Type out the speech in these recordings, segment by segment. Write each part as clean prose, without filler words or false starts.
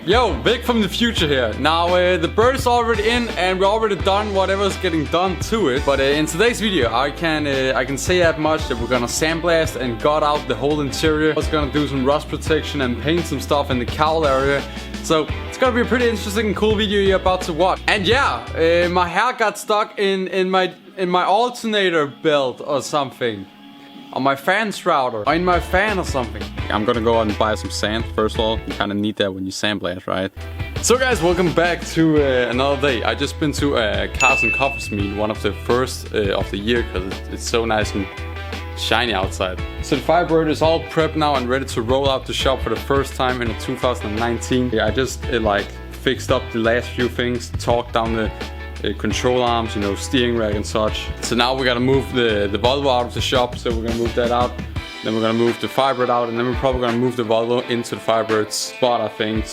Yo, Vic from the future here. Now, the bird is already in and we're already done whatever's getting done to it. But in today's video, I can say that much that we're gonna sandblast and gut out the whole interior. I was gonna do some rust protection and paint some stuff in the cowl area. So it's gonna be a pretty interesting and cool video you're about to watch. And yeah, my hair got stuck in my alternator belt or something. On my fan shrouder, or in my fan or something. I'm gonna go out and buy some sand. First of all, you kinda need that when you sandblast, right? So guys, welcome back to another day. I just been to Cars and Coffees meet, one of the first of the year, because it's so nice and shiny outside. So the Firebird is all prepped now and ready to roll out the shop for the first time in 2019. Yeah, I just like fixed up the last few things, torqued down the control arms, you know, steering rack and such. So now we gotta move the Volvo out of the shop, so we're gonna move that out. Then we're gonna move the Firebird out, and then we're probably gonna move the Volvo into the Firebird's spot, I think.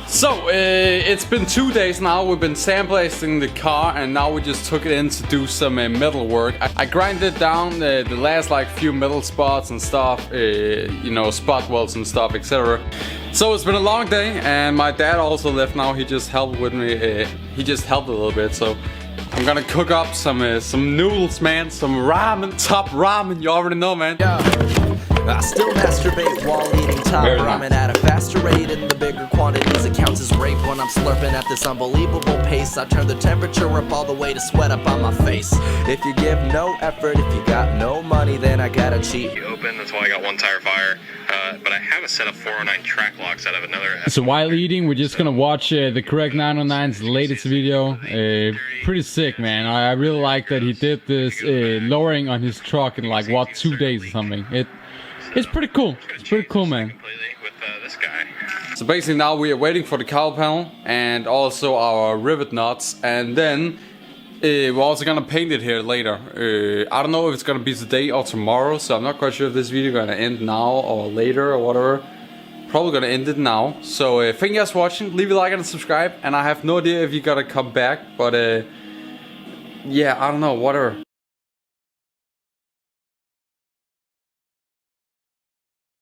So, it's been 2 days now. We've been sandblasting the car, and now we just took it in to do some metal work. I grinded down the last like few metal spots and stuff, you know, spot welds and stuff, etc. So it's been a long day, and my dad also left now. He just helped with me. He just helped a little bit, so I'm gonna cook up some noodles, man. Some ramen, top ramen. You already know, man. Yeah. I still masturbate while eating top ramen at a faster rate. In the bigger quantities, it counts as rape when I'm slurping at this unbelievable pace. I turn the temperature up all the way to sweat up on my face. If you give no effort, if you got no money, then I gotta cheat. You open, that's why I got one tire fire. But I have a set of 409 track locks out of another. So while eating, we're just gonna watch the correct 909's latest video. Pretty sick, man. I really like that he did this lowering on his truck in like what, 2 days or something. It's pretty cool. It's pretty cool, man. With this guy. So basically now we are waiting for the cowl panel and also our rivet nuts, and then we're also gonna paint it here later. I don't know if it's gonna be today or tomorrow, so I'm not quite sure if this video gonna end now or later or whatever. Probably gonna end it now. So thank you guys for watching. Leave a like and subscribe. And I have no idea if you gotta come back, but yeah, I don't know, whatever.